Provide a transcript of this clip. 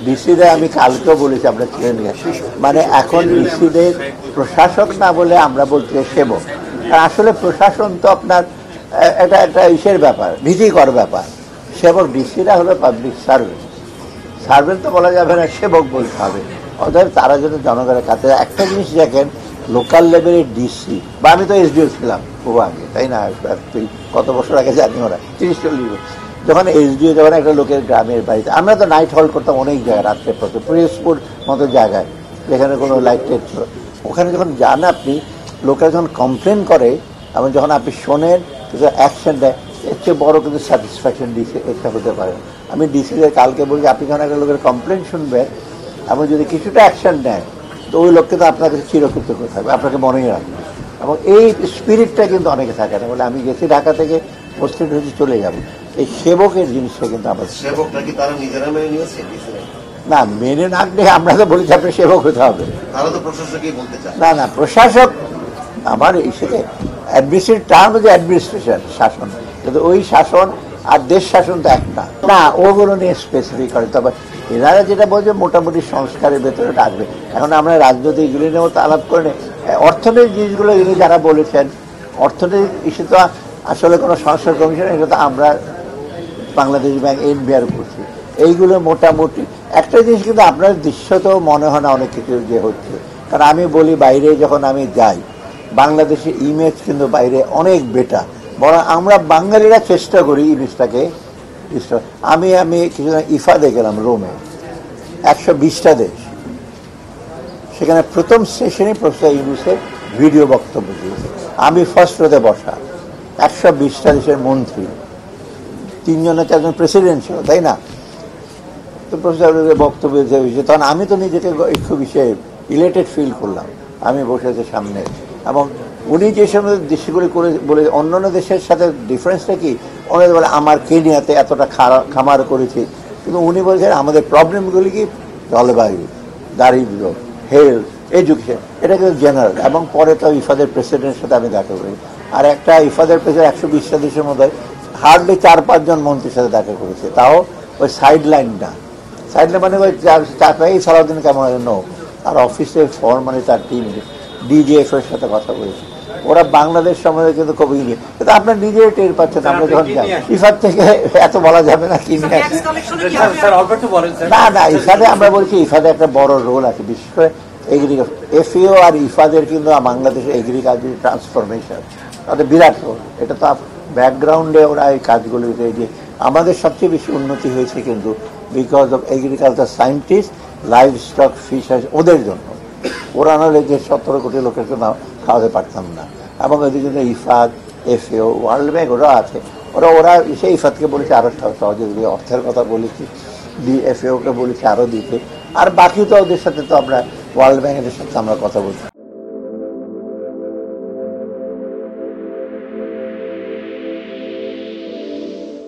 ডিসিদের আমি কালকেও বলেছি, আমরা ছিলেন মানে এখন ডিসিদের প্রশাসক না বলে আমরা বলছি সেবক। আসলে প্রশাসন তো আপনার এটা একটা ইসের ব্যাপার, ভীতিকর ব্যাপার। সেবক ডিসিরা হলো পাবলিক সার্ভেন্ট, সার্ভেন্ট তো বলা যাবে না, সেবক বলতে হবে। অতএব তারা যদি জনগণের কাছে একটা জিনিস দেখেন, লোকাল লেভেলের ডিসি বা আমি তো এসডিও ছিলাম খুব আগে, তাই না, কত বছর আগে জানি, ওরা 30-40 বছর, যখন এসডিও যখন একটা লোকের গ্রামের বাড়িতে, আমরা তো নাইট হল করতাম অনেক জায়গায় রাত্রে পথে, পিরোজপুর মতো জায়গায় যেখানে কোনো লাইট টেট ছিল, ওখানে যখন যান আপনি, লোকেরা যখন কমপ্লেন করে এবং যখন আপনি শোনেন অ্যাকশন দেয়, এর চেয়ে বড় কিন্তু স্যাটিসফ্যাকশন ডিসি একটা হতে পারে। আমি ডিসিদের কালকে বলি, আপনি যখন একটা লোকের কমপ্লেন শুনবেন এবং যদি কিছুটা অ্যাকশন নেয়, তো ওই লোককে তো আপনার কাছে চিরকৃতজ্ঞ থাকবে, আপনাকে মনেই রাখবে। এবং এই স্পিরিটটা কিন্তু অনেকে থাকে না, বলে আমি গেছি ঢাকা থেকে পোস্টেড হয়েছি চলে যাব, এই সেবকের জিনিসটা কিন্তু আমাদের না মেনে না নিয়ে আমরা তো বলেছি আপনার সেবক হতে হবে। না না, প্রশাসক আমার সেটা অ্যাডমিনিস্ট্রেটিভ টার্ম হচ্ছে অ্যাডমিনিস্ট্রেশন, শাসন, কিন্তু ওই শাসন আর দেশ শাসন তো একটা না, ওগুলো নিয়ে স্পেসিফিক করে। তবে এনারা যেটা বলছে মোটামুটি সংস্কারের ভেতরে আসবে। এখন আমরা রাজনৈতিক এগুলি নিয়েও তো আলাপ করে নেই, অর্থনৈতিক জিনিসগুলো এগুলি যারা বলেছেন, অর্থনৈতিক ইস্যু তো আসলে কোনো সংস্কার কমিশন, এটা তো আমরা বাংলাদেশ ব্যাংক এনবিআর করছি। এইগুলো মোটামুটি একটা জিনিস কিন্তু আপনার দৃশ্যতেও মনে হয় না অনেক কিছু যে হচ্ছে, কারণ আমি বলি বাইরে যখন আমি যাই, বাংলাদেশের ইমেজ কিন্তু বাইরে অনেক বেটার, বরং আমরা বাঙালিরা চেষ্টা করি ইমেজটাকে। আমি কিছুদিন ইফাদে গেলাম রোমে, 120টা দেশ, সেখানে প্রথম সেশনে প্রফেসর ইউনূসের ভিডিও বক্তব্য দিয়েছে, আমি ফার্স্ট রোতে বসা, 120টা দেশের মন্ত্রী, 3-4জন প্রেসিডেন্ট ছিল, তাই না, তো প্রফেসর বক্তব্য দিয়েছে, তখন আমি তো নিজেকে একটু বিষয়ে ইলেটেড ফিল করলাম, আমি বসেছি সামনে, এবং উনি যে সময় দেশগুলি করে বলে অন্যান্য দেশের সাথে ডিফারেন্সটা কি, অনেক বলে আমার কেনিয়াতে এতটা খামার করেছি, কিন্তু উনি বলছেন আমাদের প্রবলেমগুলি কি, জলবায়ু, দারিদ্র্য, হেলথ, এডুকেশন, এটা কিন্তু জেনারেল। এবং পরে তো ইফাদের প্রেসিডেন্টের সাথে আমি দেখা করি, আর একটা ইফাদের প্রেসিডেন্ট 120টা দেশের মধ্যে হার্ডলি 4-5 জন মন্ত্রীর সাথে দেখা করেছে, তাও ওই সাইড লাইনটা, সাইড লাইন মানে ওই এই সারাদিন কেমন নো, তার অফিসে মানে তার টিম ডিজিএফ এর সাথে কথা বলেছে, ওরা বাংলাদেশ সম্বন্ধে কিন্তু খুব ইয়ে, কিন্তু আপনার নিজেই টের পাচ্ছেন। আমরা যখন যাই ইফাদ থেকে এত বলা যাবে না কি না না, ইফাদে আমরা বলছি ইফাদে একটা বড় রোল আছে, বিশেষ করে এগ্রিকালচার, এফএও আর ইফাদের কিন্তু বাংলাদেশের এগ্রিকালচার ট্রান্সফরমেশন তাদের বিরাট রোল। এটা তো ব্যাকগ্রাউন্ডে ওরা এই কাজগুলিতে যে আমাদের সবচেয়ে বেশি উন্নতি হয়েছে কিন্তু because of agriculture scientist, live stock, fishers, ওদের জন্য। ওরা নাহলে যে 17 কোটি লোকের জন্য খাওয়াতে পারতাম না। এবং ওদের জন্য ইফাদ, এফএও, ওয়ার্ল্ড ব্যাংক ওরা আছে, ওরা সেই ইফাদকে বলেছে আরও সহযোগী অর্থের কথা বলেছি, ডিএফএওকে বলেছি আরও দিতে, আর বাকি তো ওদের সাথে তো আমরা ওয়ার্ল্ড ব্যাংকের সাথে আমরা কথা বলছি।